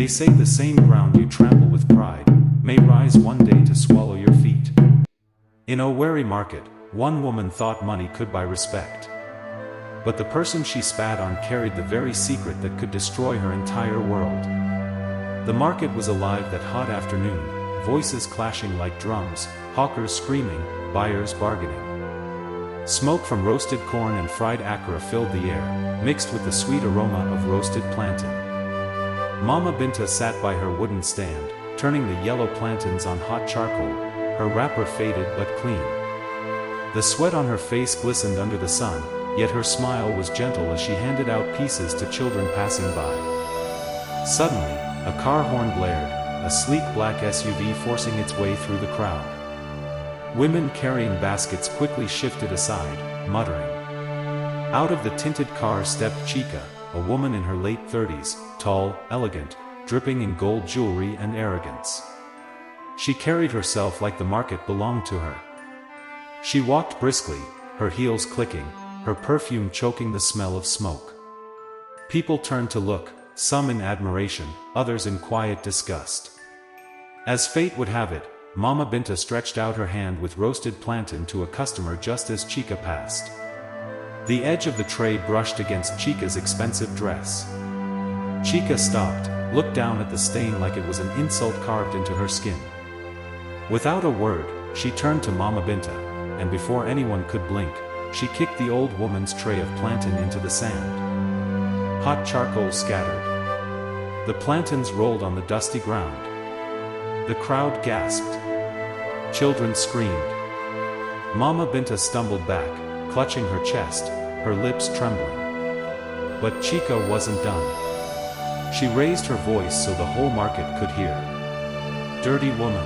They say the same ground you trample with pride may rise one day to swallow your feet. In Owerri market, one woman thought money could buy respect. But the person she spat on carried the very secret that could destroy her entire world. The market was alive that hot afternoon, voices clashing like drums, hawkers screaming, buyers bargaining. Smoke from roasted corn and fried akra filled the air, mixed with the sweet aroma of roasted plantain. Mama Binta sat by her wooden stand, turning the yellow plantains on hot charcoal, her wrapper faded but clean. The sweat on her face glistened under the sun, yet her smile was gentle as she handed out pieces to children passing by. Suddenly, a car horn blared, a sleek black SUV forcing its way through the crowd. Women carrying baskets quickly shifted aside, muttering. Out of the tinted car stepped Chica, a woman in her late 30s, tall, elegant, dripping in gold jewelry and arrogance. She carried herself like the market belonged to her. She walked briskly, her heels clicking, her perfume choking the smell of smoke. People turned to look, some in admiration, others in quiet disgust. As fate would have it, Mama Binta stretched out her hand with roasted plantain to a customer just as Chica passed. The edge of the tray brushed against Chica's expensive dress. Chica stopped, looked down at the stain like it was an insult carved into her skin. Without a word, she turned to Mama Binta, and before anyone could blink, she kicked the old woman's tray of plantain into the sand. Hot charcoal scattered. The plantains rolled on the dusty ground. The crowd gasped. Children screamed. Mama Binta stumbled back, clutching her chest, her lips trembling. But Chica wasn't done. She raised her voice so the whole market could hear. Dirty woman.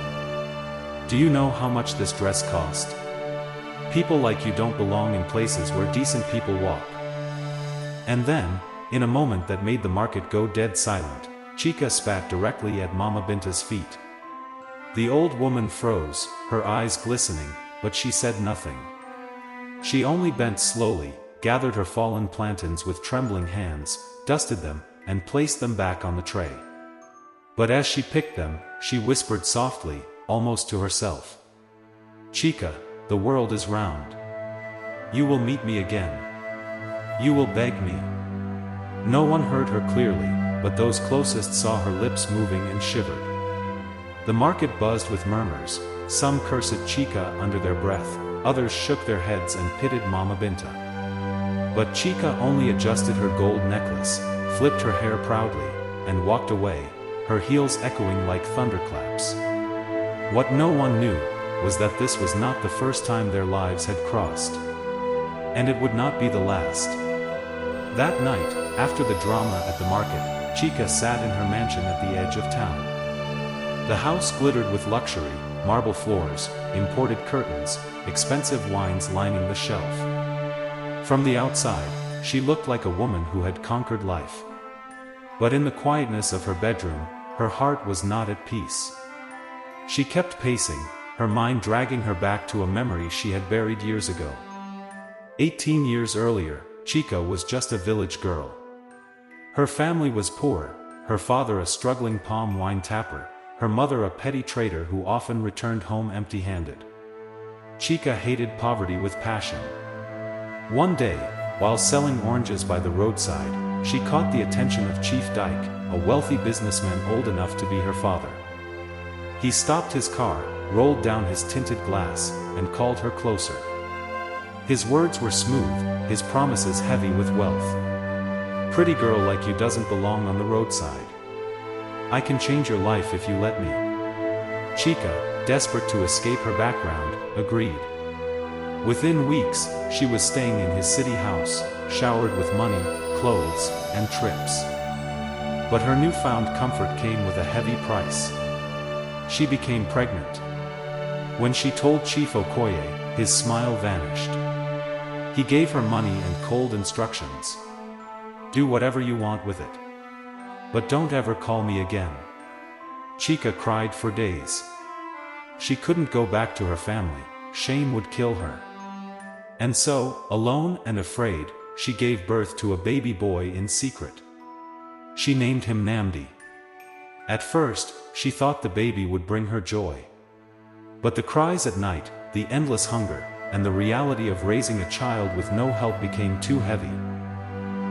Do you know how much this dress cost? People like you don't belong in places where decent people walk. And then, in a moment that made the market go dead silent, Chica spat directly at Mama Binta's feet. The old woman froze, her eyes glistening, but she said nothing. She only bent slowly, gathered her fallen plantains with trembling hands, dusted them, and placed them back on the tray. But as she picked them, she whispered softly, almost to herself. Chica, the world is round. You will meet me again. You will beg me. No one heard her clearly, but those closest saw her lips moving and shivered. The market buzzed with murmurs, some cursed Chica under their breath, others shook their heads and pitied Mama Binta. But Chica only adjusted her gold necklace, flipped her hair proudly, and walked away, her heels echoing like thunderclaps. What no one knew was that this was not the first time their lives had crossed. And it would not be the last. That night, after the drama at the market, Chica sat in her mansion at the edge of town. The house glittered with luxury, marble floors, imported curtains, expensive wines lining the shelf. From the outside, she looked like a woman who had conquered life. But in the quietness of her bedroom, her heart was not at peace. She kept pacing, her mind dragging her back to a memory she had buried years ago. 18 years earlier, Chica was just a village girl. Her family was poor, her father a struggling palm wine tapper, her mother a petty trader who often returned home empty-handed. Chica hated poverty with passion. One day, while selling oranges by the roadside, she caught the attention of Chief Dyke, a wealthy businessman old enough to be her father. He stopped his car, rolled down his tinted glass, and called her closer. His words were smooth, his promises heavy with wealth. Pretty girl like you doesn't belong on the roadside. I can change your life if you let me. Chica, desperate to escape her background, agreed. Within weeks, she was staying in his city house, showered with money, clothes, and trips. But her newfound comfort came with a heavy price. She became pregnant. When she told Chief Okoye, his smile vanished. He gave her money and cold instructions. Do whatever you want with it. But don't ever call me again. Chica cried for days. She couldn't go back to her family, shame would kill her. And so, alone and afraid, she gave birth to a baby boy in secret. She named him Namdi. At first, she thought the baby would bring her joy. But the cries at night, the endless hunger, and the reality of raising a child with no help became too heavy.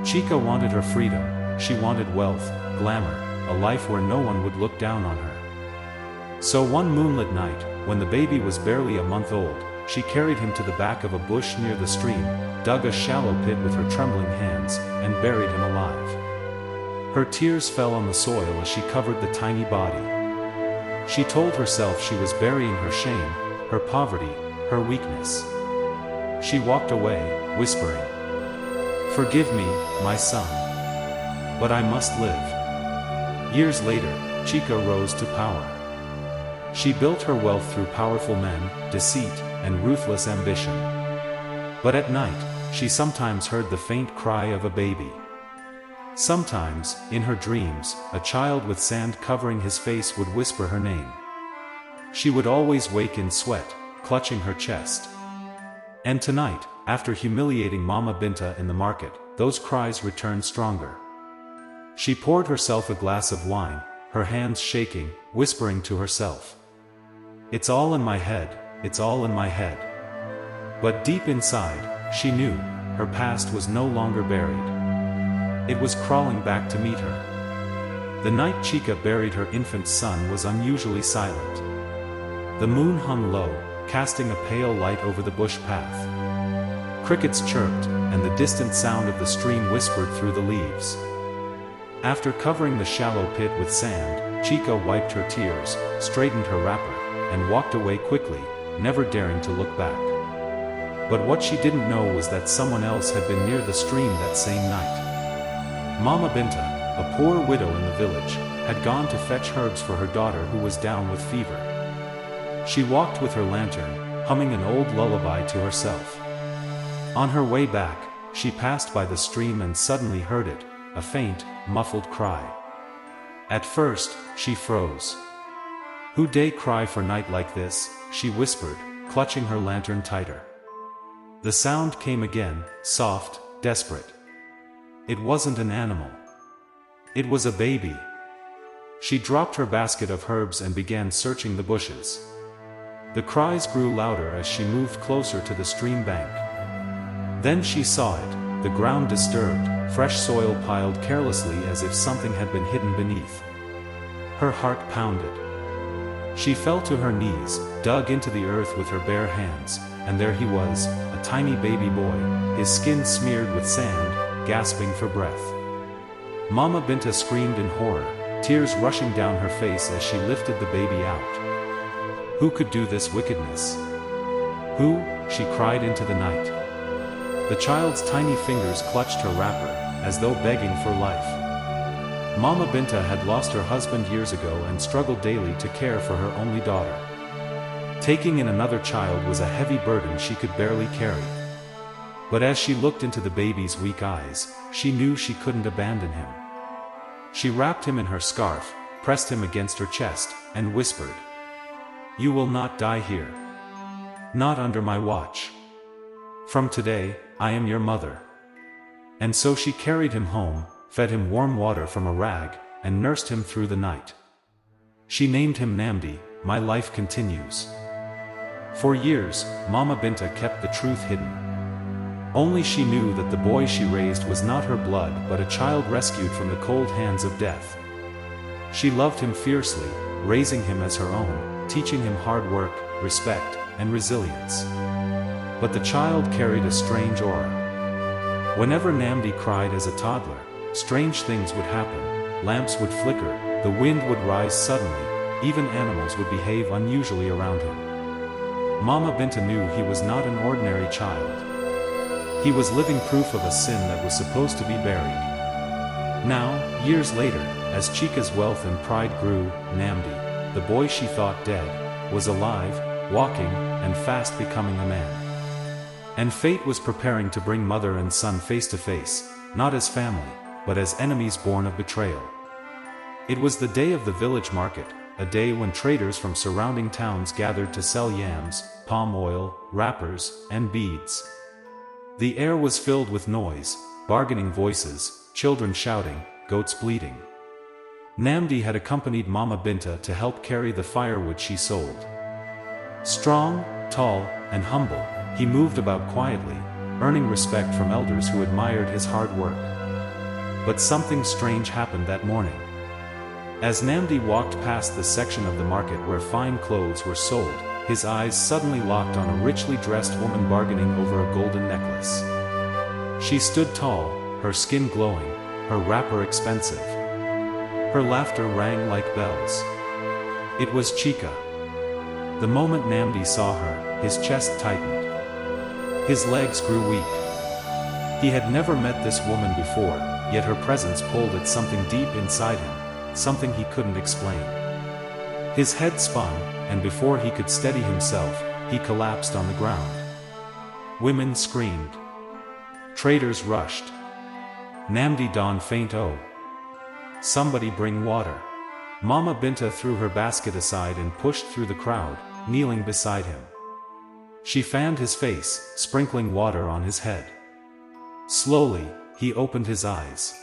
Chica wanted her freedom, she wanted wealth, glamour, a life where no one would look down on her. So one moonlit night, when the baby was barely a month old, she carried him to the back of a bush near the stream, dug a shallow pit with her trembling hands, and buried him alive. Her tears fell on the soil as she covered the tiny body. She told herself she was burying her shame, her poverty, her weakness. She walked away, whispering, "Forgive me, my son. But I must live." Years later, Chica rose to power. She built her wealth through powerful men, deceit, and ruthless ambition. But at night, she sometimes heard the faint cry of a baby. Sometimes, in her dreams, a child with sand covering his face would whisper her name. She would always wake in sweat, clutching her chest. And tonight, after humiliating Mama Binta in the market, those cries returned stronger. She poured herself a glass of wine, her hands shaking, whispering to herself, "It's all in my head, it's all in my head." But deep inside, she knew, her past was no longer buried. It was crawling back to meet her. The night Chica buried her infant son was unusually silent. The moon hung low, casting a pale light over the bush path. Crickets chirped, and the distant sound of the stream whispered through the leaves. After covering the shallow pit with sand, Chica wiped her tears, straightened her wrapper, and walked away quickly, never daring to look back. But what she didn't know was that someone else had been near the stream that same night. Mama Binta, a poor widow in the village, had gone to fetch herbs for her daughter who was down with fever. She walked with her lantern, humming an old lullaby to herself. On her way back, she passed by the stream and suddenly heard it, a faint, muffled cry. At first, she froze. "Who day cry for night like this?" she whispered, clutching her lantern tighter. The sound came again, soft, desperate. It wasn't an animal. It was a baby. She dropped her basket of herbs and began searching the bushes. The cries grew louder as she moved closer to the stream bank. Then she saw it, the ground disturbed, fresh soil piled carelessly as if something had been hidden beneath. Her heart pounded. She fell to her knees, dug into the earth with her bare hands, and there he was, a tiny baby boy, his skin smeared with sand, gasping for breath. Mama Binta screamed in horror, tears rushing down her face as she lifted the baby out. Who could do this wickedness? Who? She cried into the night. The child's tiny fingers clutched her wrapper, as though begging for life. Mama Binta had lost her husband years ago and struggled daily to care for her only daughter. Taking in another child was a heavy burden she could barely carry. But as she looked into the baby's weak eyes, she knew she couldn't abandon him. She wrapped him in her scarf, pressed him against her chest, and whispered, "You will not die here. Not under my watch. From today, I am your mother." And so she carried him home, fed him warm water from a rag, and nursed him through the night. She named him Namdi, my life continues. For years, Mama Binta kept the truth hidden. Only she knew that the boy she raised was not her blood but a child rescued from the cold hands of death. She loved him fiercely, raising him as her own, teaching him hard work, respect, and resilience. But the child carried a strange aura. Whenever Namdi cried as a toddler, strange things would happen. Lamps would flicker, the wind would rise suddenly, even animals would behave unusually around him. Mama Binta knew he was not an ordinary child. He was living proof of a sin that was supposed to be buried. Now, years later, as Chica's wealth and pride grew, Namdi, the boy she thought dead, was alive, walking, and fast becoming a man. And fate was preparing to bring mother and son face to face, not as family, but as enemies born of betrayal. It was the day of the village market, a day when traders from surrounding towns gathered to sell yams, palm oil, wrappers, and beads. The air was filled with noise, bargaining voices, children shouting, goats bleating. Namdi had accompanied Mama Binta to help carry the firewood she sold. Strong, tall, and humble, he moved about quietly, earning respect from elders who admired his hard work. But something strange happened that morning. As Namdi walked past the section of the market where fine clothes were sold, his eyes suddenly locked on a richly dressed woman bargaining over a golden necklace. She stood tall, her skin glowing, her wrapper expensive. Her laughter rang like bells. It was Chica. The moment Namdi saw her, his chest tightened. His legs grew weak. He had never met this woman before, yet her presence pulled at something deep inside him, something he couldn't explain. His head spun, and before he could steady himself, he collapsed on the ground. Women screamed. Traders rushed. Namdi donned faint. "Oh! Somebody bring water." Mama Binta threw her basket aside and pushed through the crowd, kneeling beside him. She fanned his face, sprinkling water on his head. Slowly, he opened his eyes.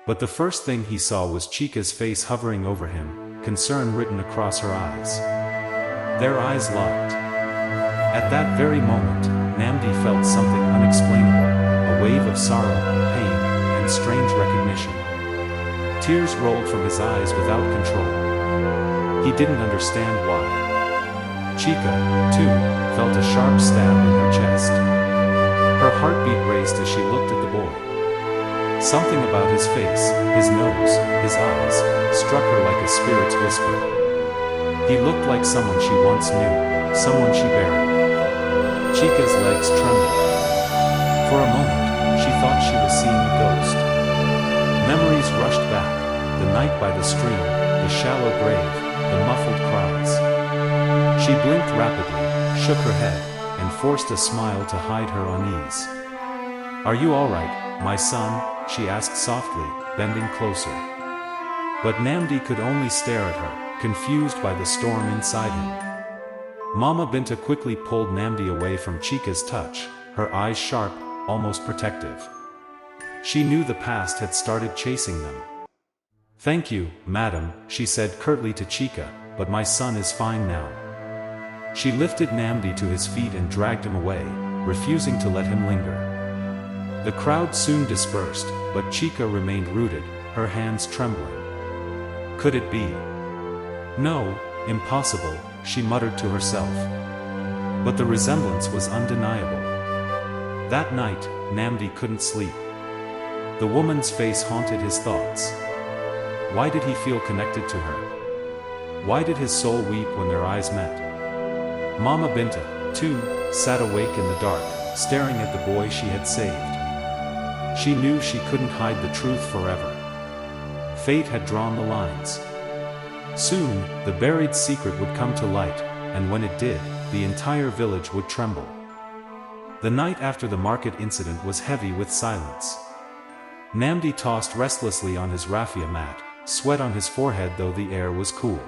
But the first thing he saw was Chica's face hovering over him, concern written across her eyes. Their eyes locked. At that very moment, Namdi felt something unexplainable, a wave of sorrow, pain, and strange recognition. Tears rolled from his eyes without control. He didn't understand why. Chica, too, felt a sharp stab in her chest. Her heartbeat raced as she looked at the boy. Something about his face, his nose, his eyes, struck her like a spirit's whisper. He looked like someone she once knew, someone she buried. Chica's legs trembled. For a moment, she thought she was seeing a ghost. Memories rushed back, the night by the stream, the shallow grave, the muffled cries. She blinked rapidly, shook her head, and forced a smile to hide her unease. "Are you all right, my son?" she asked softly, bending closer. But Namdi could only stare at her, confused by the storm inside him. Mama Binta quickly pulled Namdi away from Chica's touch, her eyes sharp, almost protective. She knew the past had started chasing them. "Thank you, madam," she said curtly to Chica, "but my son is fine now." She lifted Namdi to his feet and dragged him away, refusing to let him linger. The crowd soon dispersed, but Chica remained rooted, her hands trembling. Could it be? No, impossible, she muttered to herself. But the resemblance was undeniable. That night, Namdi couldn't sleep. The woman's face haunted his thoughts. Why did he feel connected to her? Why did his soul weep when their eyes met? Mama Binta, too, sat awake in the dark, staring at the boy she had saved. She knew she couldn't hide the truth forever. Fate had drawn the lines. Soon, the buried secret would come to light, and when it did, the entire village would tremble. The night after the market incident was heavy with silence. Namdi tossed restlessly on his raffia mat, sweat on his forehead though the air was cool.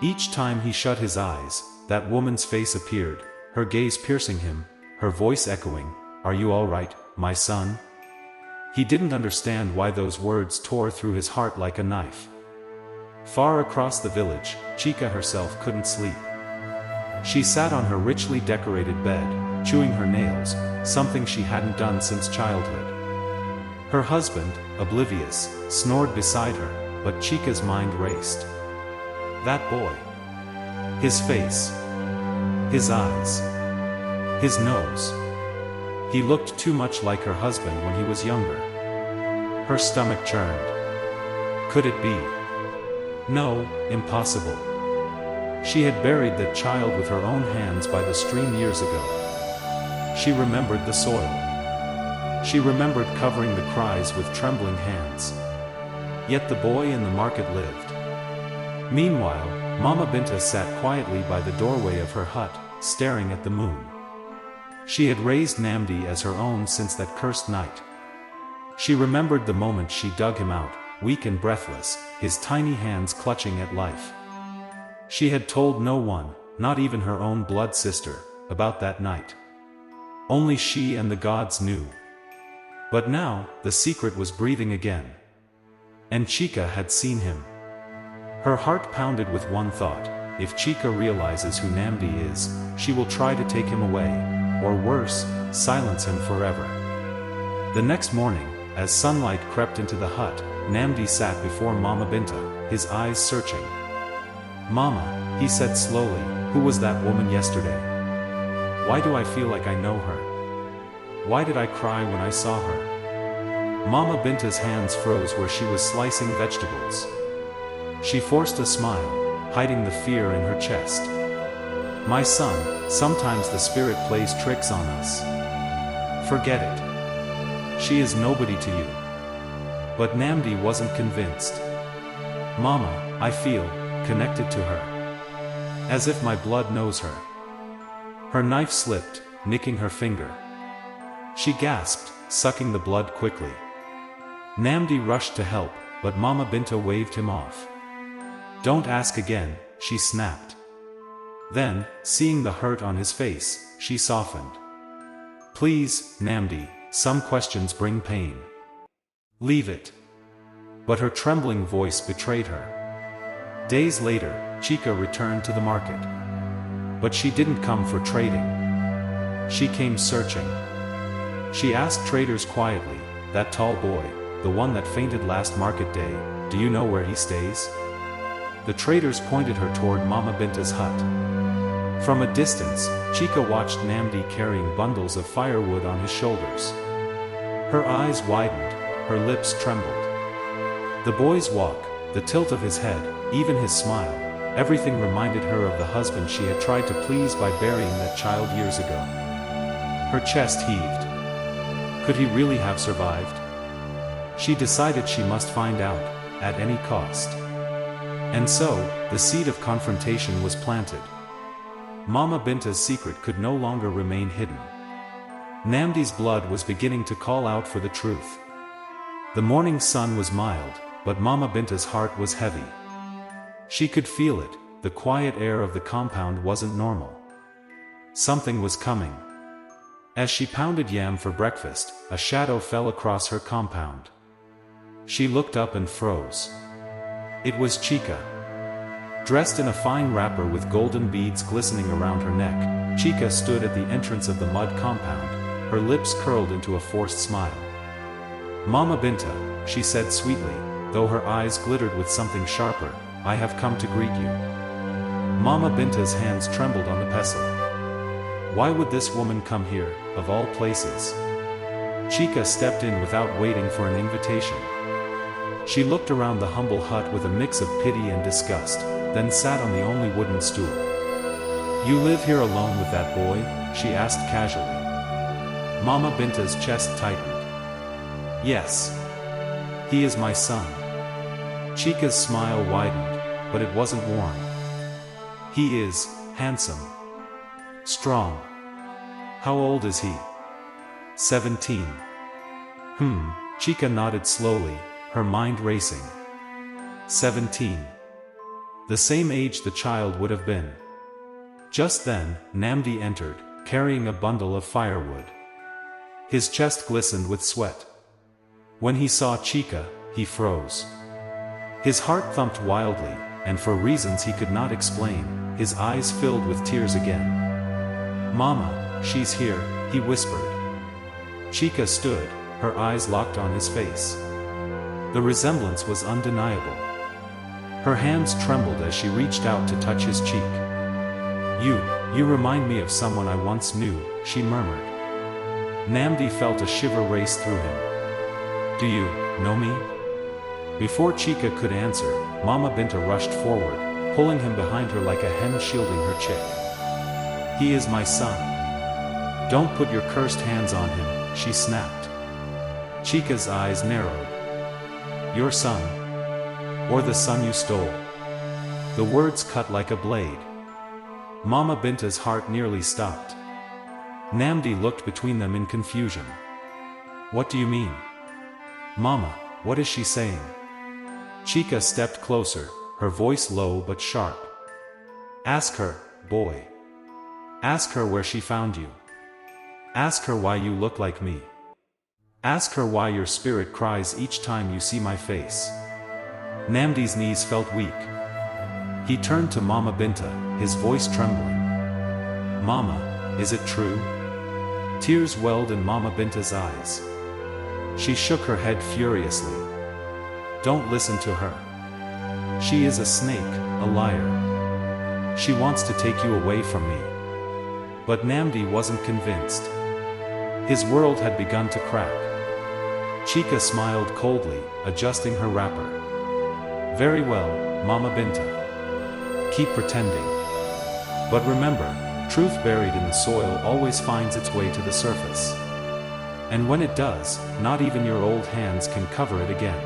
Each time he shut his eyes, that woman's face appeared, her gaze piercing him, her voice echoing, "Are you all right, my son?" He didn't understand why those words tore through his heart like a knife. Far across the village, Chica herself couldn't sleep. She sat on her richly decorated bed, chewing her nails, something she hadn't done since childhood. Her husband, oblivious, snored beside her, but Chica's mind raced. That boy. His face. His eyes. His nose. He looked too much like her husband when he was younger. Her stomach churned. Could it be? No, impossible. She had buried that child with her own hands by the stream years ago. She remembered the soil. She remembered covering the cries with trembling hands. Yet the boy in the market lived. Meanwhile, Mama Binta sat quietly by the doorway of her hut, staring at the moon. She had raised Namdi as her own since that cursed night. She remembered the moment she dug him out, weak and breathless, his tiny hands clutching at life. She had told no one, not even her own blood sister, about that night. Only she and the gods knew. But now, the secret was breathing again. And Chica had seen him. Her heart pounded with one thought: if Chica realizes who Namdi is, she will try to take him away, or worse, silence him forever. The next morning, as sunlight crept into the hut, Namdi sat before Mama Binta, his eyes searching. "Mama," he said slowly, "who was that woman yesterday? Why do I feel like I know her? Why did I cry when I saw her?" Mama Binta's hands froze where she was slicing vegetables. She forced a smile, hiding the fear in her chest. "My son, sometimes the spirit plays tricks on us. Forget it. She is nobody to you." But Namdi wasn't convinced. "Mama, I feel connected to her. As if my blood knows her." Her knife slipped, nicking her finger. She gasped, sucking the blood quickly. Namdi rushed to help, but Mama Binta waved him off. "Don't ask again," she snapped. Then, seeing the hurt on his face, she softened. "Please, Namdi, some questions bring pain. Leave it." But her trembling voice betrayed her. Days later, Chica returned to the market. But she didn't come for trading. She came searching. She asked traders quietly, "That tall boy, the one that fainted last market day, do you know where he stays?" The traders pointed her toward Mama Binta's hut. From a distance, Chica watched Namdi carrying bundles of firewood on his shoulders. Her eyes widened, her lips trembled. The boy's walk, the tilt of his head, even his smile, everything reminded her of the husband she had tried to please by burying that child years ago. Her chest heaved. Could he really have survived? She decided she must find out, at any cost. And so, the seed of confrontation was planted. Mama Binta's secret could no longer remain hidden. Namdi's blood was beginning to call out for the truth. The morning sun was mild, but Mama Binta's heart was heavy. She could feel it, the quiet air of the compound wasn't normal. Something was coming. As she pounded yam for breakfast, a shadow fell across her compound. She looked up and froze. It was Chica. Dressed in a fine wrapper with golden beads glistening around her neck, Chica stood at the entrance of the mud compound, her lips curled into a forced smile. "Mama Binta," she said sweetly, though her eyes glittered with something sharper, "I have come to greet you." Mama Binta's hands trembled on the pestle. Why would this woman come here, of all places? Chica stepped in without waiting for an invitation. She looked around the humble hut with a mix of pity and disgust, then sat on the only wooden stool. "You live here alone with that boy?" she asked casually. Mama Binta's chest tightened. "Yes. He is my son." Chica's smile widened, but it wasn't warm. "He is handsome. Strong. How old is he?" 17. Chica nodded slowly, her mind racing. 17. The same age the child would have been. Just then, Namdi entered, carrying a bundle of firewood. His chest glistened with sweat. When he saw Chica, he froze. His heart thumped wildly, and for reasons he could not explain, his eyes filled with tears again. "Mama, she's here," he whispered. Chica stood, her eyes locked on his face. The resemblance was undeniable. Her hands trembled as she reached out to touch his cheek. You remind me of someone I once knew," she murmured. Namdi felt a shiver race through him. "Do you know me?" Before Chica could answer, Mama Binta rushed forward, pulling him behind her like a hen shielding her chick. "He is my son. Don't put your cursed hands on him," she snapped. Chica's eyes narrowed. "Your son? Or the son you stole?" The words cut like a blade. Mama Binta's heart nearly stopped. Namdi looked between them in confusion. "What do you mean? Mama, what is she saying?" Chica stepped closer, her voice low but sharp. "Ask her, boy. Ask her where she found you. Ask her why you look like me. Ask her why your spirit cries each time you see my face." Namdi's knees felt weak. He turned to Mama Binta, his voice trembling. "Mama, is it true?" Tears welled in Mama Binta's eyes. She shook her head furiously. "Don't listen to her. She is a snake, a liar. She wants to take you away from me." But Namdi wasn't convinced. His world had begun to crack. Chika smiled coldly, adjusting her wrapper. "Very well, Mama Binta. Keep pretending. But remember, truth buried in the soil always finds its way to the surface. And when it does, not even your old hands can cover it again."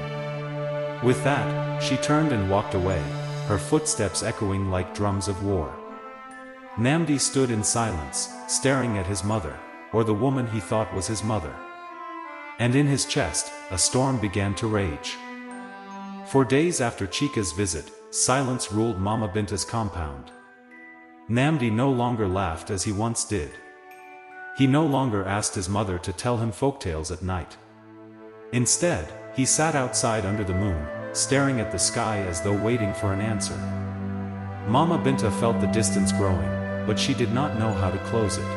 With that, she turned and walked away, her footsteps echoing like drums of war. Namdi stood in silence, staring at his mother, or the woman he thought was his mother. And in his chest, a storm began to rage. For days after Chika's visit, silence ruled Mama Binta's compound. Namdi no longer laughed as he once did. He no longer asked his mother to tell him folktales at night. Instead, he sat outside under the moon, staring at the sky as though waiting for an answer. Mama Binta felt the distance growing, but she did not know how to close it.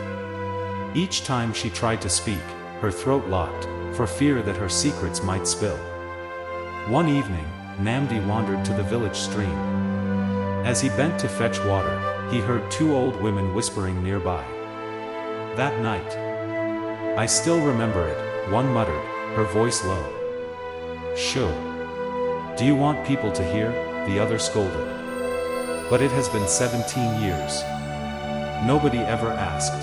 Each time she tried to speak, her throat locked, for fear that her secrets might spill. One evening, Namdi wandered to the village stream. As he bent to fetch water, he heard two old women whispering nearby. That night, "I still remember it," one muttered, her voice low. "Sure. Do you want people to hear?" the other scolded. "But it has been 17 years. Nobody ever asked.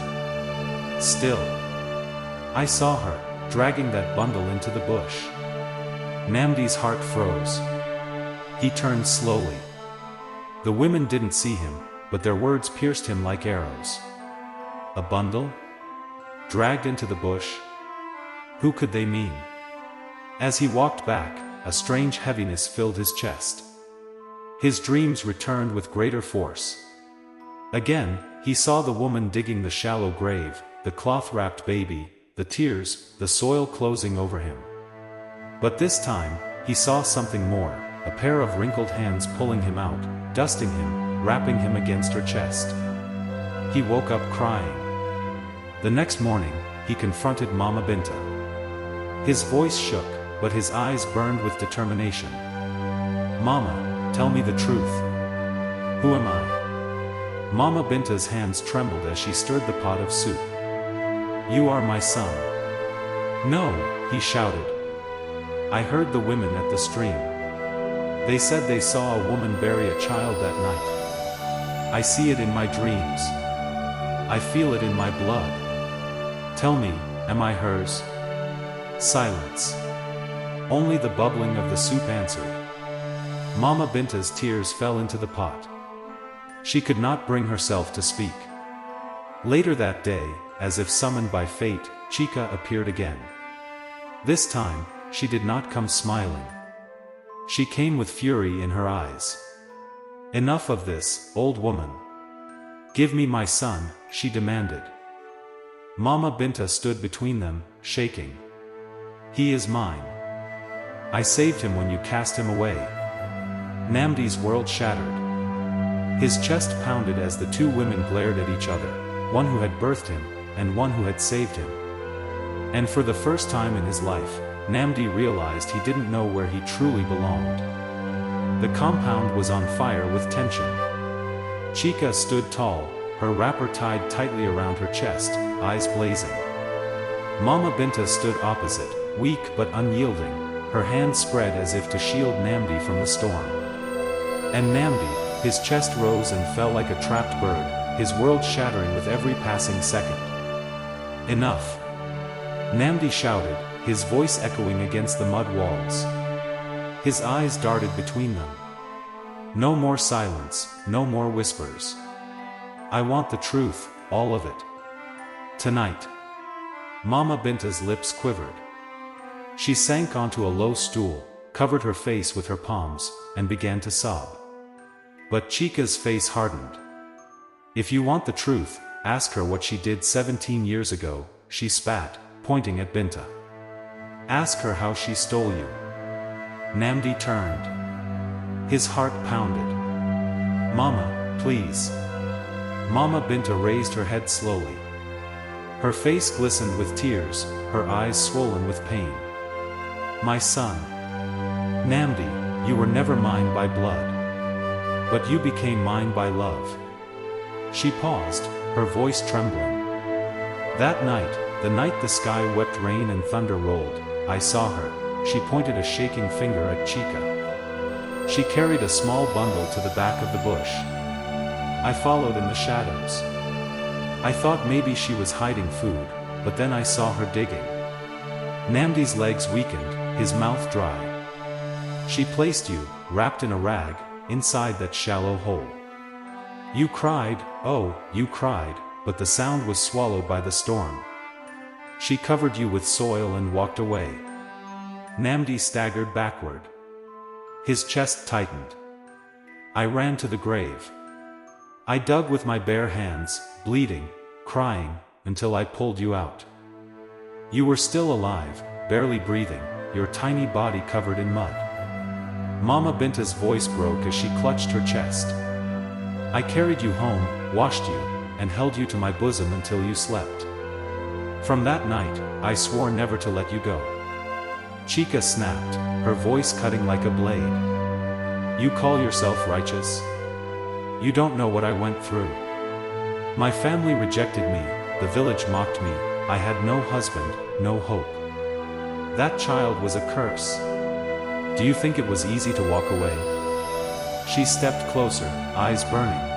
Still, I saw her, dragging that bundle into the bush." Namdi's heart froze. He turned slowly. The women didn't see him, but their words pierced him like arrows. A bundle? Dragged into the bush? Who could they mean? As he walked back, a strange heaviness filled his chest. His dreams returned with greater force. Again, he saw the woman digging the shallow grave, the cloth-wrapped baby, the tears, the soil closing over him. But this time, he saw something more, a pair of wrinkled hands pulling him out, dusting him, wrapping him against her chest. He woke up crying. The next morning, he confronted Mama Binta. His voice shook, but his eyes burned with determination. "Mama, tell me the truth. Who am I?" Mama Binta's hands trembled as she stirred the pot of soup. "You are my son." "No," he shouted. "I heard the women at the stream. They said they saw a woman bury a child that night. I see it in my dreams. I feel it in my blood. Tell me, am I hers?" Silence. Only the bubbling of the soup answered. Mama Binta's tears fell into the pot. She could not bring herself to speak. Later that day, as if summoned by fate, Chika appeared again. This time, she did not come smiling. She came with fury in her eyes. "Enough of this, old woman. Give me my son," she demanded. Mama Binta stood between them, shaking. "He is mine. I saved him when you cast him away." Namdi's world shattered. His chest pounded as the two women glared at each other, one who had birthed him, and one who had saved him. And for the first time in his life, Namdi realized he didn't know where he truly belonged. The compound was on fire with tension. Chika stood tall, her wrapper tied tightly around her chest, eyes blazing. Mama Binta stood opposite, weak but unyielding, her hands spread as if to shield Namdi from the storm. And Namdi, his chest rose and fell like a trapped bird, his world shattering with every passing second. "Enough!" Namdi shouted, his voice echoing against the mud walls. His eyes darted between them. "No more silence, no more whispers. I want the truth, all of it. Tonight." Mama Binta's lips quivered. She sank onto a low stool, covered her face with her palms, and began to sob. But Chika's face hardened. "If you want the truth, ask her what she did 17 years ago," she spat, pointing at Binta. "Ask her how she stole you." Namdi turned. His heart pounded. "Mama, please." Mama Binta raised her head slowly. Her face glistened with tears, her eyes swollen with pain. "My son. Namdi, you were never mine by blood. But you became mine by love." She paused, her voice trembling. "That night, the night the sky wept rain and thunder rolled, I saw her." She pointed a shaking finger at Chica. She carried a small bundle to the back of the bush. I followed in the shadows. I thought maybe she was hiding food, but then I saw her digging. Namdi's legs weakened, his mouth dry. She placed you, wrapped in a rag, inside that shallow hole. You cried, oh, you cried, but the sound was swallowed by the storm. She covered you with soil and walked away. Namdi staggered backward. His chest tightened. I ran to the grave. I dug with my bare hands, bleeding, crying, until I pulled you out. You were still alive, barely breathing, your tiny body covered in mud. Mama Binta's voice broke as she clutched her chest. I carried you home, washed you, and held you to my bosom until you slept. From that night, I swore never to let you go. Chica snapped, her voice cutting like a blade. You call yourself righteous? You don't know what I went through. My family rejected me, the village mocked me, I had no husband, no hope. That child was a curse. Do you think it was easy to walk away? She stepped closer, eyes burning.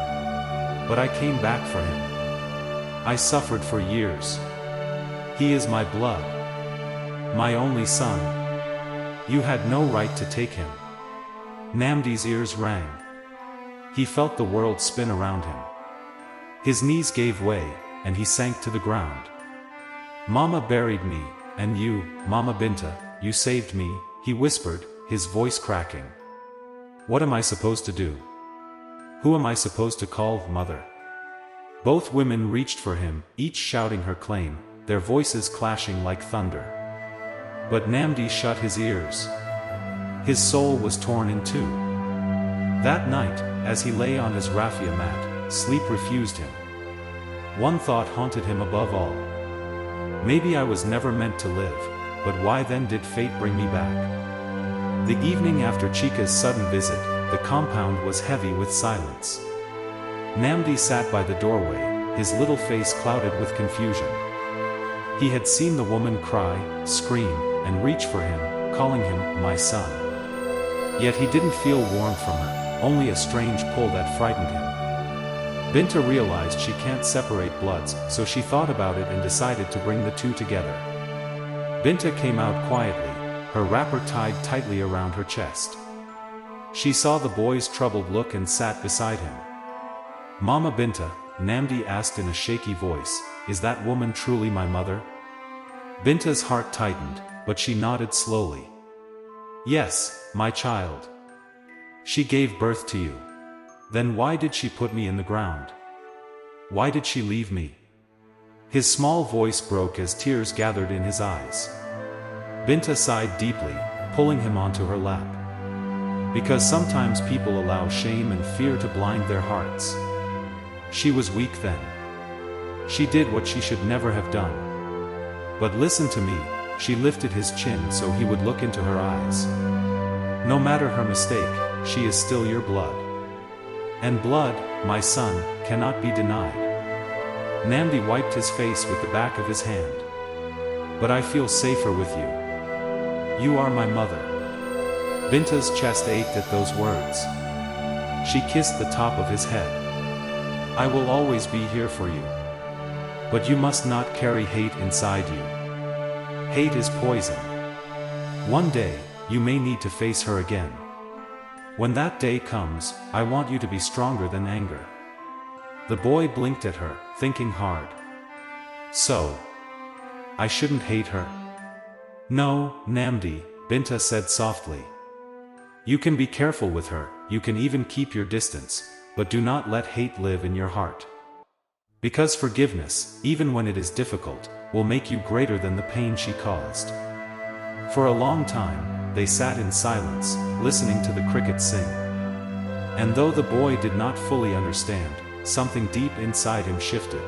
But I came back for him. I suffered for years. He is my blood. My only son. You had no right to take him. Namdi's ears rang. He felt the world spin around him. His knees gave way, and he sank to the ground. Mama buried me, and you, Mama Binta, you saved me, he whispered, his voice cracking. What am I supposed to do? Who am I supposed to call mother? Both women reached for him, each shouting her claim, their voices clashing like thunder. But Namdi shut his ears. His soul was torn in two. That night, as he lay on his raffia mat, sleep refused him. One thought haunted him above all. Maybe I was never meant to live, but why then did fate bring me back? The evening after Chica's sudden visit, the compound was heavy with silence. Namdi sat by the doorway, his little face clouded with confusion. He had seen the woman cry, scream, and reach for him, calling him, my son. Yet he didn't feel warmth from her, only a strange pull that frightened him. Binta realized she can't separate bloods, so she thought about it and decided to bring the two together. Binta came out quietly, her wrapper tied tightly around her chest. She saw the boy's troubled look and sat beside him. Mama Binta, Namdi asked in a shaky voice, is that woman truly my mother? Binta's heart tightened, but she nodded slowly. Yes, my child. She gave birth to you. Then why did she put me in the ground? Why did she leave me? His small voice broke as tears gathered in his eyes. Binta sighed deeply, pulling him onto her lap. Because sometimes people allow shame and fear to blind their hearts. She was weak then. She did what she should never have done. But listen to me, she lifted his chin so he would look into her eyes. No matter her mistake, she is still your blood. And blood, my son, cannot be denied. Namdi wiped his face with the back of his hand. But I feel safer with you. You are my mother. Binta's chest ached at those words. She kissed the top of his head. I will always be here for you. But you must not carry hate inside you. Hate is poison. One day, you may need to face her again. When that day comes, I want you to be stronger than anger. The boy blinked at her, thinking hard. So, I shouldn't hate her? No, Namdi, Binta said softly. You can be careful with her, you can even keep your distance, but do not let hate live in your heart. Because forgiveness, even when it is difficult, will make you greater than the pain she caused. For a long time, they sat in silence, listening to the crickets sing. And though the boy did not fully understand, something deep inside him shifted.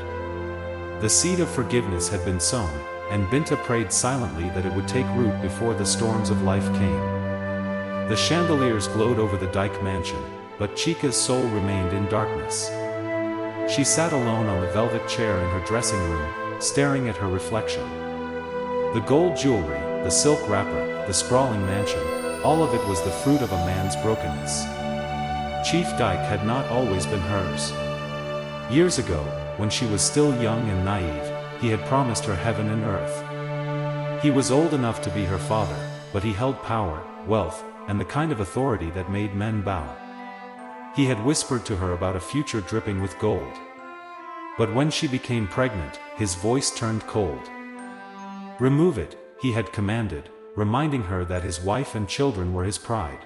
The seed of forgiveness had been sown, and Binta prayed silently that it would take root before the storms of life came. The chandeliers glowed over the Dyke mansion, but Chica's soul remained in darkness. She sat alone on the velvet chair in her dressing room, staring at her reflection. The gold jewelry, the silk wrapper, the sprawling mansion, all of it was the fruit of a man's brokenness. Chief Dyke had not always been hers. Years ago, when she was still young and naive, he had promised her heaven and earth. He was old enough to be her father, but he held power, wealth, and the kind of authority that made men bow. He had whispered to her about a future dripping with gold. But when she became pregnant, his voice turned cold. "Remove it," he had commanded, reminding her that his wife and children were his pride.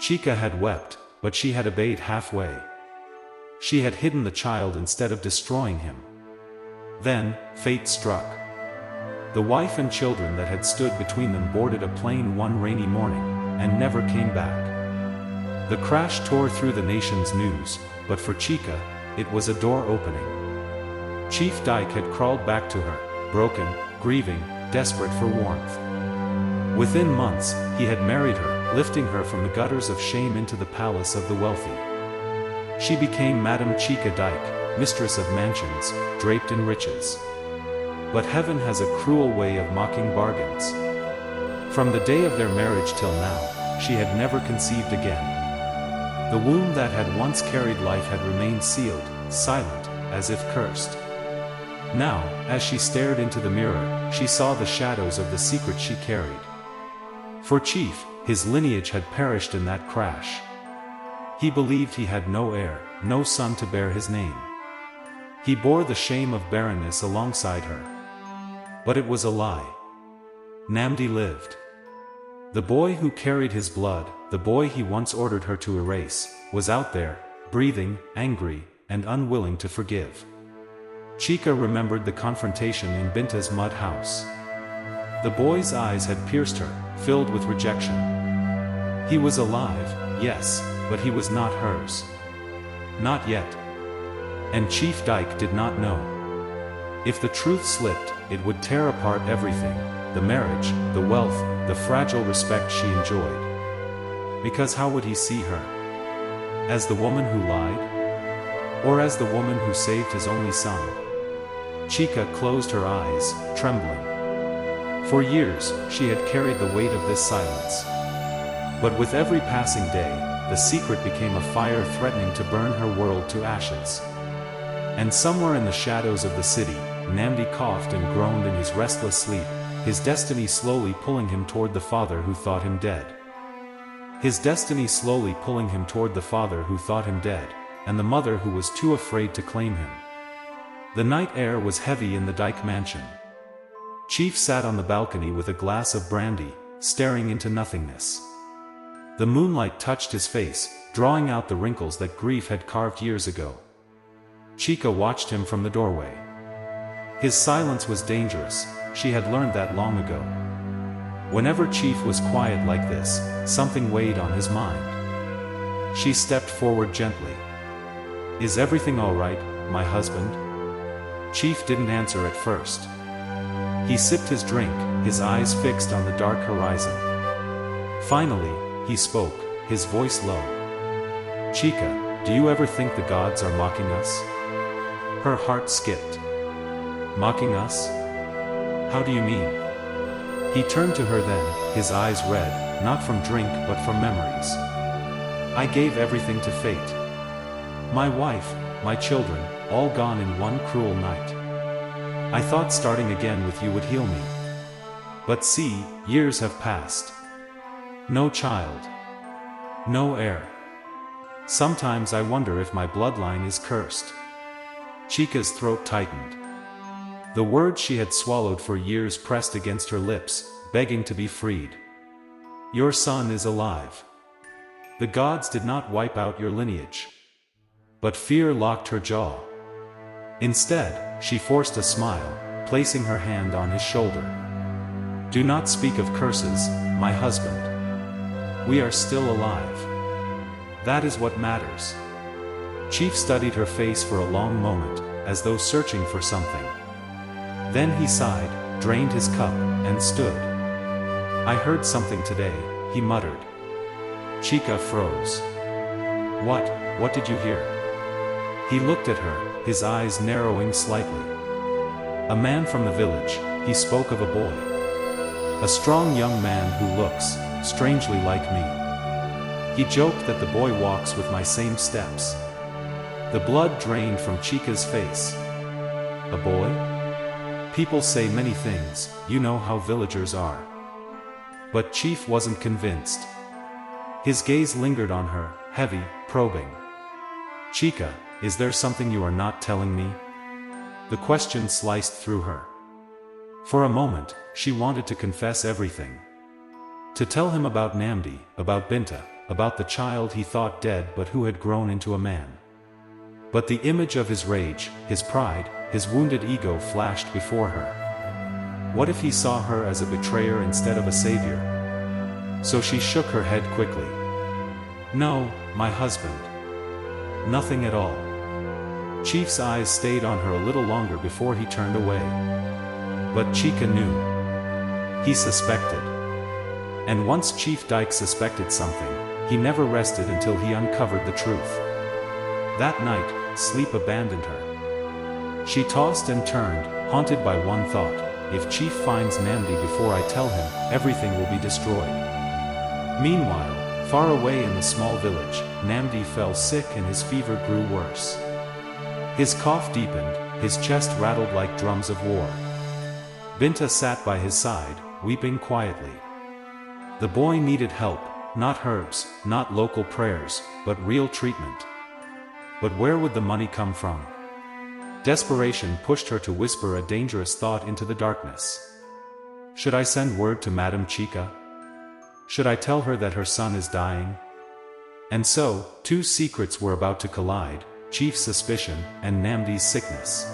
Chica had wept, but she had obeyed halfway. She had hidden the child instead of destroying him. Then, fate struck. The wife and children that had stood between them boarded a plane one rainy morning, and never came back. The crash tore through the nation's news, but for Chica, it was a door opening. Chief Dyke had crawled back to her, broken, grieving, desperate for warmth. Within months, he had married her, lifting her from the gutters of shame into the palace of the wealthy. She became Madame Chica Dyke, mistress of mansions, draped in riches. But heaven has a cruel way of mocking bargains. From the day of their marriage till now, she had never conceived again. The womb that had once carried life had remained sealed, silent, as if cursed. Now, as she stared into the mirror, she saw the shadows of the secret she carried. For Chief, his lineage had perished in that crash. He believed he had no heir, no son to bear his name. He bore the shame of barrenness alongside her. But it was a lie. Namdi lived. The boy who carried his blood, the boy he once ordered her to erase, was out there, breathing, angry, and unwilling to forgive. Chica remembered the confrontation in Binta's mud house. The boy's eyes had pierced her, filled with rejection. He was alive, yes, but he was not hers. Not yet. And Chief Dyke did not know. If the truth slipped, it would tear apart everything, the marriage, the wealth, the fragile respect she enjoyed. Because how would he see her? As the woman who lied? Or as the woman who saved his only son? Chica closed her eyes, trembling. For years, she had carried the weight of this silence. But with every passing day, the secret became a fire threatening to burn her world to ashes. And somewhere in the shadows of the city, Namdi coughed and groaned in his restless sleep, his destiny slowly pulling him toward the father who thought him dead. His destiny slowly pulling him toward the father who thought him dead, and the mother who was too afraid to claim him. The night air was heavy in the Dyke mansion. Chief sat on the balcony with a glass of brandy, staring into nothingness. The moonlight touched his face, drawing out the wrinkles that grief had carved years ago. Chica watched him from the doorway. His silence was dangerous, she had learned that long ago. Whenever Chief was quiet like this, something weighed on his mind. She stepped forward gently. "Is everything all right, my husband?" Chief didn't answer at first. He sipped his drink, his eyes fixed on the dark horizon. Finally, he spoke, his voice low. "Chica, do you ever think the gods are mocking us?" Her heart skipped. "Mocking us? How do you mean?" He turned to her then, his eyes red, not from drink but from memories. "I gave everything to fate. My wife, my children, all gone in one cruel night. I thought starting again with you would heal me. But see, years have passed. No child. No heir. Sometimes I wonder if my bloodline is cursed." Chica's throat tightened. The words she had swallowed for years pressed against her lips, begging to be freed. "Your son is alive. The gods did not wipe out your lineage." But fear locked her jaw. Instead, she forced a smile, placing her hand on his shoulder. "Do not speak of curses, my husband. We are still alive. That is what matters. Chief studied her face for a long moment, as though searching for something. Then he sighed, drained his cup, and stood. I heard something today, he muttered. Chica froze. What did you hear? He looked at her, his eyes narrowing slightly. A man from the village, he spoke of a boy. A strong young man who looks, strangely like me. He joked that the boy walks with my same steps. The blood drained from Chica's face. A boy? People say many things, you know how villagers are. But Chief wasn't convinced. His gaze lingered on her, heavy, probing. Chica, is there something you are not telling me? The question sliced through her. For a moment, she wanted to confess everything. To tell him about Namdi, about Binta, about the child he thought dead but who had grown into a man. But the image of his rage, his pride, his wounded ego flashed before her. What if he saw her as a betrayer instead of a savior? So she shook her head quickly. No, my husband. Nothing at all. Chief's eyes stayed on her a little longer before he turned away. But Chica knew. He suspected. And once Chief Dyke suspected something, he never rested until he uncovered the truth. That night, sleep abandoned her. She tossed and turned, haunted by one thought: if Chief finds Namdi before I tell him, everything will be destroyed. Meanwhile, far away in the small village, Namdi fell sick and his fever grew worse. His cough deepened, his chest rattled like drums of war. Binta sat by his side, weeping quietly. The boy needed help, not herbs, not local prayers, but real treatment. But where would the money come from? Desperation pushed her to whisper a dangerous thought into the darkness. Should I send word to Madame Chica? Should I tell her that her son is dying? And so, two secrets were about to collide: Chief's suspicion, and Namdi's sickness.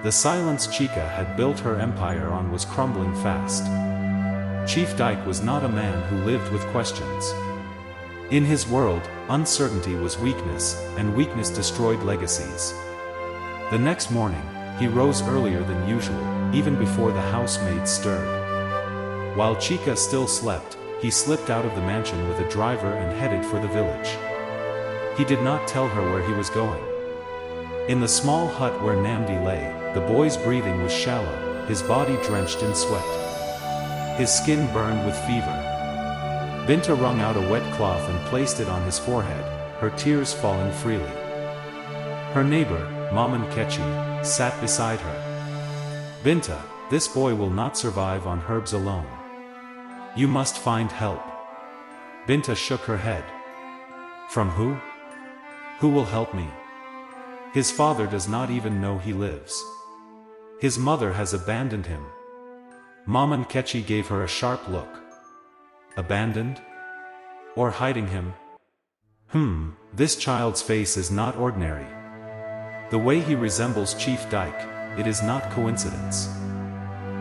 The silence Chica had built her empire on was crumbling fast. Chief Dyke was not a man who lived with questions. In his world, uncertainty was weakness, and weakness destroyed legacies. The next morning, he rose earlier than usual, even before the housemaids stirred. While Chica still slept, he slipped out of the mansion with a driver and headed for the village. He did not tell her where he was going. In the small hut where Namdi lay, the boy's breathing was shallow, his body drenched in sweat. His skin burned with fever. Binta wrung out a wet cloth and placed it on his forehead, her tears falling freely. Her neighbor, Maman Kechi, sat beside her. Binta, this boy will not survive on herbs alone. You must find help. Binta shook her head. From who? Who will help me? His father does not even know he lives. His mother has abandoned him. Maman Kechi gave her a sharp look. Abandoned? Or hiding him? This child's face is not ordinary. The way he resembles Chief Dyke, it is not coincidence.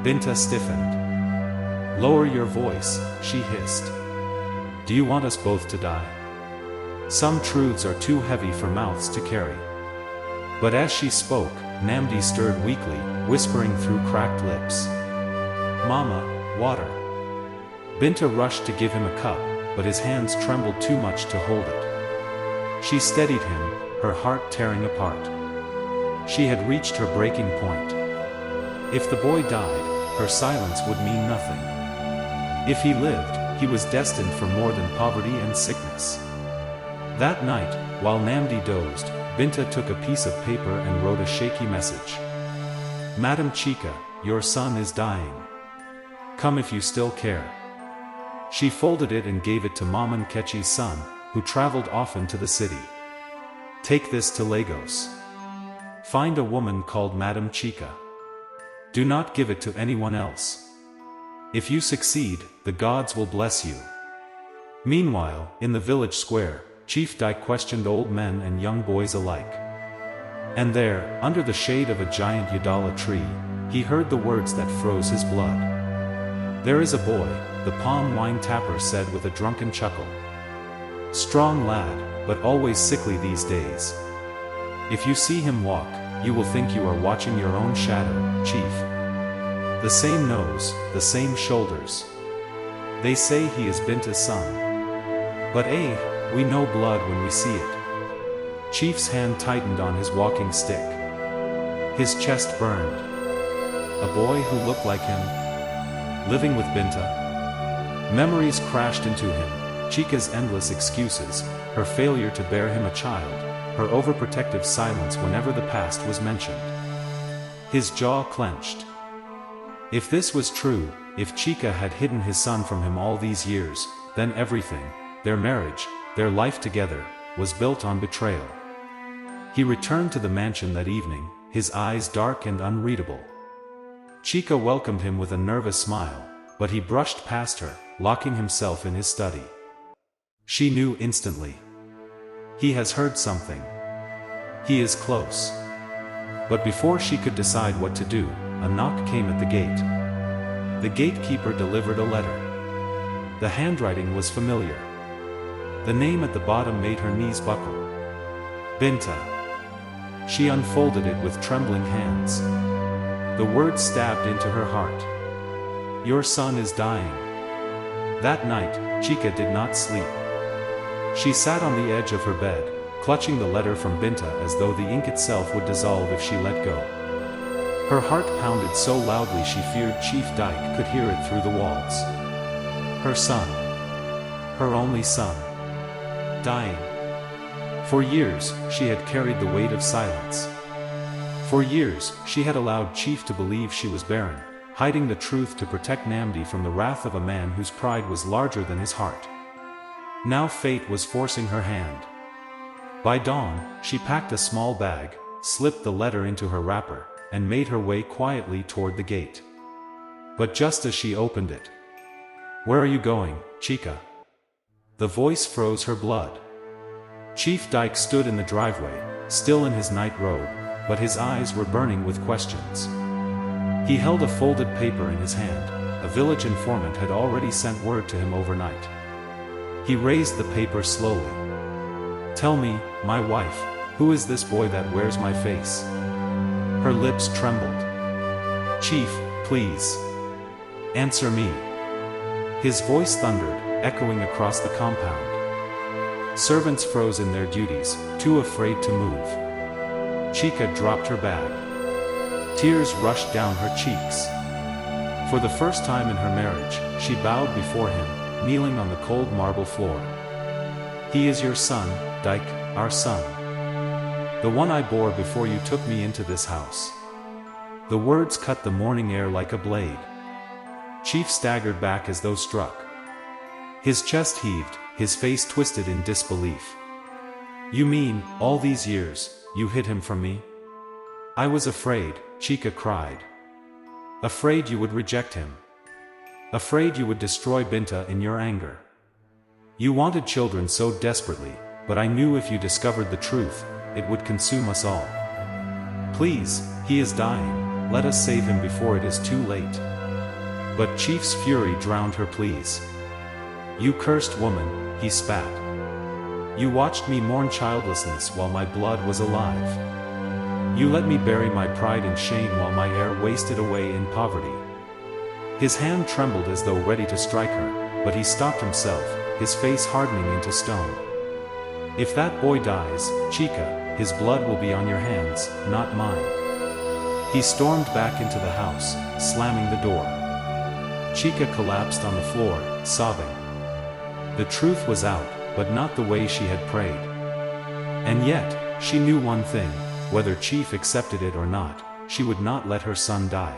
Binta stiffened. Lower your voice, she hissed. Do you want us both to die? Some truths are too heavy for mouths to carry. But as she spoke, Namdi stirred weakly, whispering through cracked lips. Mama, water. Binta rushed to give him a cup, but his hands trembled too much to hold it. She steadied him, her heart tearing apart. She had reached her breaking point. If the boy died, her silence would mean nothing. If he lived, he was destined for more than poverty and sickness. That night, while Namdi dozed, Binta took a piece of paper and wrote a shaky message. Madam Chica, your son is dying. Come if you still care. She folded it and gave it to Maman Kechi's son, who traveled often to the city. Take this to Lagos. Find a woman called Madam Chica. Do not give it to anyone else. If you succeed, the gods will bless you. Meanwhile, in the village square, Chief Dyke questioned old men and young boys alike. And there, under the shade of a giant yadala tree, he heard the words that froze his blood. There is a boy, the palm wine tapper said with a drunken chuckle. Strong lad, but always sickly these days. If you see him walk, you will think you are watching your own shadow, Chief. The same nose, the same shoulders. They say he is Binta's son. But we know blood when we see it. Chief's hand tightened on his walking stick. His chest burned. A boy who looked like him, living with Binta. Memories crashed into him, Chica's endless excuses, her failure to bear him a child, her overprotective silence whenever the past was mentioned. His jaw clenched. If this was true, if Chica had hidden his son from him all these years, then everything, their marriage, their life together, was built on betrayal. He returned to the mansion that evening, his eyes dark and unreadable. Chica welcomed him with a nervous smile, but he brushed past her, locking himself in his study. She knew instantly. He has heard something. He is close. But before she could decide what to do, a knock came at the gate. The gatekeeper delivered a letter. The handwriting was familiar. The name at the bottom made her knees buckle. Binta. She unfolded it with trembling hands. The words stabbed into her heart. Your son is dying. That night, Chica did not sleep. She sat on the edge of her bed, clutching the letter from Binta as though the ink itself would dissolve if she let go. Her heart pounded so loudly she feared Chief Dyke could hear it through the walls. Her son. Her only son. Dying. For years, she had carried the weight of silence. For years, she had allowed Chief to believe she was barren, hiding the truth to protect Namdi from the wrath of a man whose pride was larger than his heart. Now fate was forcing her hand. By dawn, she packed a small bag, slipped the letter into her wrapper, and made her way quietly toward the gate. But just as she opened it, "Where are you going, Chica?" The voice froze her blood. Chief Dyke stood in the driveway, still in his night robe, but his eyes were burning with questions. He held a folded paper in his hand. A village informant had already sent word to him overnight. He raised the paper slowly. "Tell me, my wife, who is this boy that wears my face?" Her lips trembled. "Chief, please. Answer me." His voice thundered, echoing across the compound. Servants froze in their duties, too afraid to move. Chica dropped her bag. Tears rushed down her cheeks. For the first time in her marriage, she bowed before him, kneeling on the cold marble floor. "He is your son, Dyke, our son. The one I bore before you took me into this house." The words cut the morning air like a blade. Chief staggered back as though struck. His chest heaved, his face twisted in disbelief. "You mean, all these years, you hid him from me?" "I was afraid," Chica cried. "Afraid you would reject him. Afraid you would destroy Binta in your anger. You wanted children so desperately, but I knew if you discovered the truth, it would consume us all. Please, he is dying, let us save him before it is too late." But Chief's fury drowned her pleas. "You cursed woman," he spat. "You watched me mourn childlessness while my blood was alive. You let me bury my pride in shame while my heir wasted away in poverty." His hand trembled as though ready to strike her, but he stopped himself, his face hardening into stone. "If that boy dies, Chica, his blood will be on your hands, not mine." He stormed back into the house, slamming the door. Chica collapsed on the floor, sobbing. The truth was out, but not the way she had prayed. And yet, she knew one thing, whether Chief accepted it or not, she would not let her son die.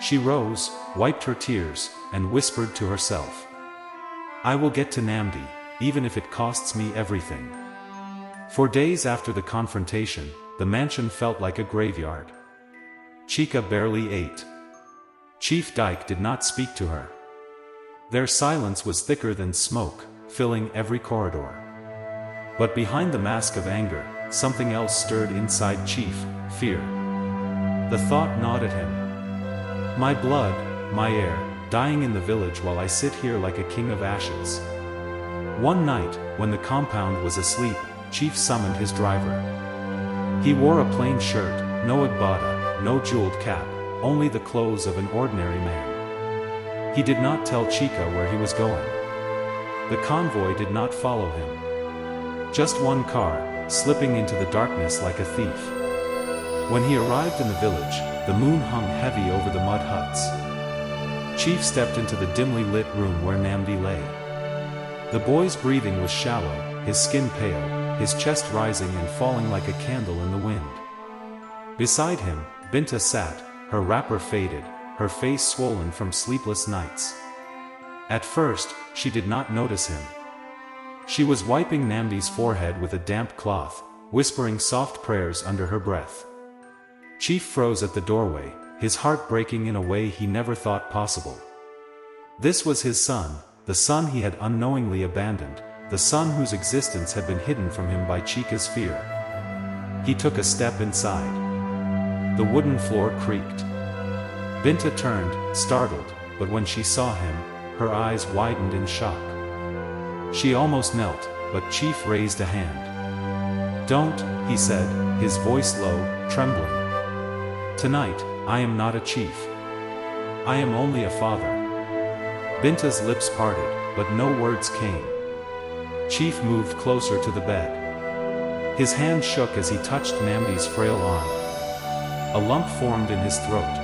She rose, wiped her tears, and whispered to herself, "I will get to Namdi, even if it costs me everything." For days after the confrontation, the mansion felt like a graveyard. Chica barely ate. Chief Dyke did not speak to her. Their silence was thicker than smoke, filling every corridor. But behind the mask of anger, something else stirred inside Chief, fear. The thought gnawed at him. My blood, my heir, dying in the village while I sit here like a king of ashes. One night, when the compound was asleep, Chief summoned his driver. He wore a plain shirt, no agbada, no jeweled cap, only the clothes of an ordinary man. He did not tell Chica where he was going. The convoy did not follow him. Just one car, slipping into the darkness like a thief. When he arrived in the village, the moon hung heavy over the mud huts. Chief stepped into the dimly lit room where Namdi lay. The boy's breathing was shallow, his skin pale, his chest rising and falling like a candle in the wind. Beside him, Binta sat, her wrapper faded, her face swollen from sleepless nights. At first, she did not notice him. She was wiping Namdi's forehead with a damp cloth, whispering soft prayers under her breath. Chief froze at the doorway, his heart breaking in a way he never thought possible. This was his son, the son he had unknowingly abandoned, the son whose existence had been hidden from him by Chica's fear. He took a step inside. The wooden floor creaked. Binta turned, startled, but when she saw him, her eyes widened in shock. She almost knelt, but Chief raised a hand. "Don't," he said, his voice low, trembling. "Tonight, I am not a chief. I am only a father." Binta's lips parted, but no words came. Chief moved closer to the bed. His hand shook as he touched Namdi's frail arm. A lump formed in his throat.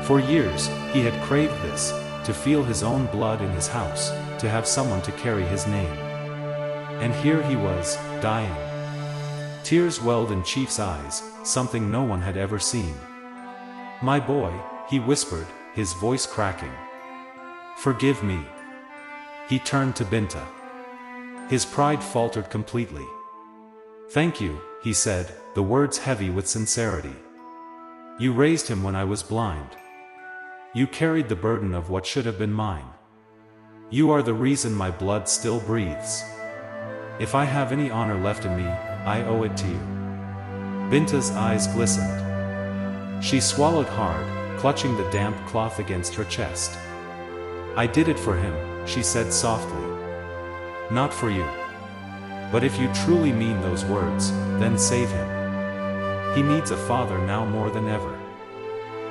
For years, he had craved this, to feel his own blood in his house, to have someone to carry his name. And here he was, dying. Tears welled in Chief's eyes, something no one had ever seen. "My boy," he whispered, his voice cracking. "Forgive me." He turned to Binta. His pride faltered completely. "Thank you," he said, the words heavy with sincerity. "You raised him when I was blind. You carried the burden of what should have been mine. You are the reason my blood still breathes. If I have any honor left in me, I owe it to you." Binta's eyes glistened. She swallowed hard, clutching the damp cloth against her chest. "I did it for him," she said softly. "Not for you. But if you truly mean those words, then save him. He needs a father now more than ever."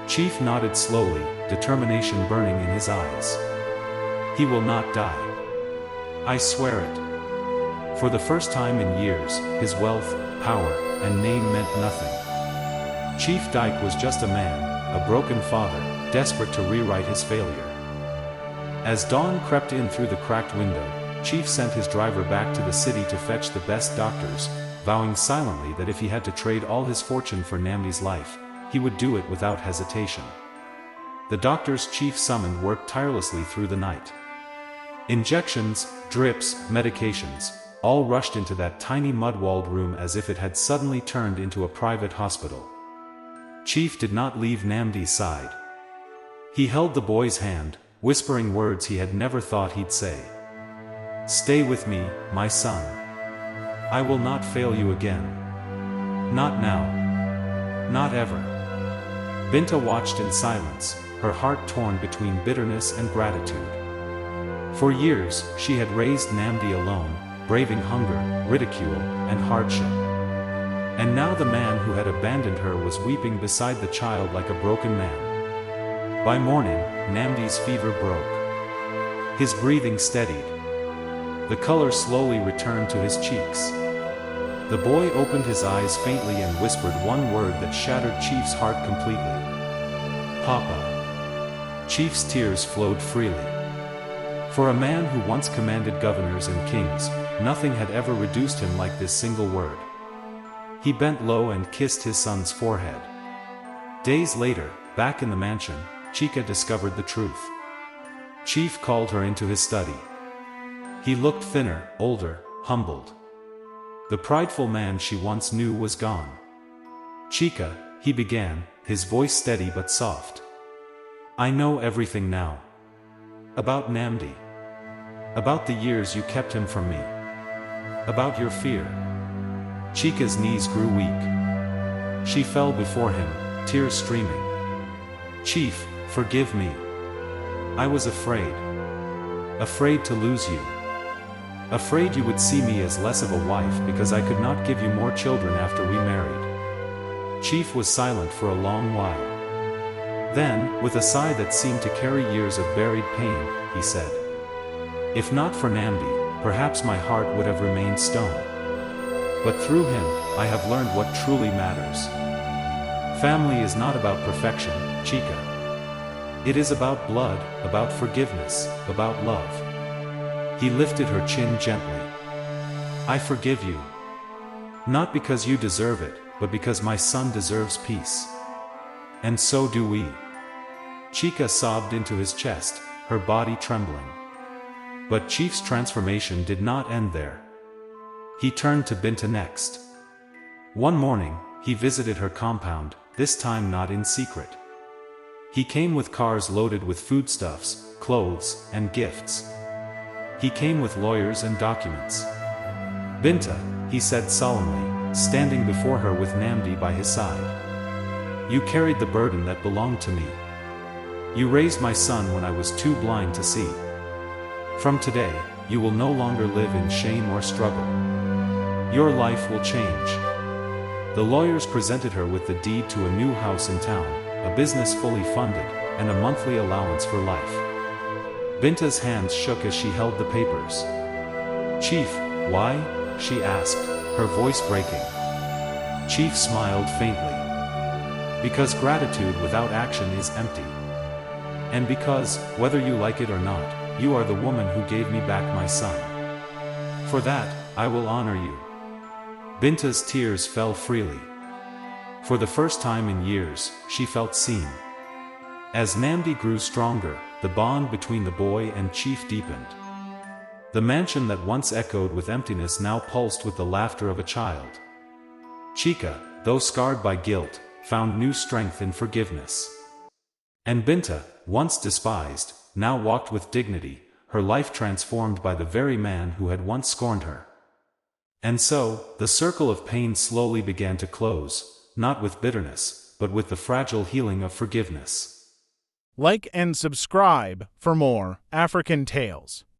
Chief nodded slowly, determination burning in his eyes. "He will not die. I swear it." For the first time in years, his wealth, power, and name meant nothing. Chief Dyke was just a man, a broken father, desperate to rewrite his failure. As dawn crept in through the cracked window, Chief sent his driver back to the city to fetch the best doctors, vowing silently that if he had to trade all his fortune for Namdi's life, he would do it without hesitation. The doctors Chief summoned worked tirelessly through the night. Injections, drips, medications, all rushed into that tiny mud-walled room as if it had suddenly turned into a private hospital. Chief did not leave Namdi's side. He held the boy's hand, whispering words he had never thought he'd say. "Stay with me, my son. I will not fail you again. Not now. Not ever." Binta watched in silence, her heart torn between bitterness and gratitude. For years, she had raised Namdi alone, braving hunger, ridicule, and hardship. And now the man who had abandoned her was weeping beside the child like a broken man. By morning, Namdi's fever broke. His breathing steadied. The color slowly returned to his cheeks. The boy opened his eyes faintly and whispered one word that shattered Chief's heart completely. "Papa." Chief's tears flowed freely. For a man who once commanded governors and kings, nothing had ever reduced him like this single word. He bent low and kissed his son's forehead. Days later, back in the mansion, Chica discovered the truth. Chief called her into his study. He looked thinner, older, humbled. The prideful man she once knew was gone. "Chica," he began, his voice steady but soft. "I know everything now. About Namdi. About the years you kept him from me. About your fear." Chica's knees grew weak. She fell before him, tears streaming. "Chief, forgive me. I was afraid. Afraid to lose you. Afraid you would see me as less of a wife because I could not give you more children after we married. Chief was silent for a long while. Then, with a sigh that seemed to carry years of buried pain, he said, "If not for Nambi, perhaps my heart would have remained stone. But through him, I have learned what truly matters. Family is not about perfection, Chica. It is about blood, about forgiveness, about love." He lifted her chin gently. "I forgive you. Not because you deserve it, but because my son deserves peace. And so do we." Chica sobbed into his chest, her body trembling. But Chief's transformation did not end there. He turned to Binta next. One morning, he visited her compound, this time not in secret. He came with cars loaded with foodstuffs, clothes, and gifts. He came with lawyers and documents. "Binta," he said solemnly, standing before her with Namdi by his side. "You carried the burden that belonged to me. You raised my son when I was too blind to see. From today, you will no longer live in shame or struggle. Your life will change." The lawyers presented her with the deed to a new house in town, a business fully funded, and a monthly allowance for life. Binta's hands shook as she held the papers. "Chief, why?" she asked, her voice breaking. Chief smiled faintly. "Because gratitude without action is empty. And because, whether you like it or not, you are the woman who gave me back my son. For that, I will honor you." Binta's tears fell freely. For the first time in years, she felt seen. As Namdi grew stronger, the bond between the boy and Chief deepened. The mansion that once echoed with emptiness now pulsed with the laughter of a child. Chica, though scarred by guilt, found new strength in forgiveness. And Binta, once despised, now walked with dignity, her life transformed by the very man who had once scorned her. And so, the circle of pain slowly began to close, not with bitterness, but with the fragile healing of forgiveness. Like and subscribe for more African tales.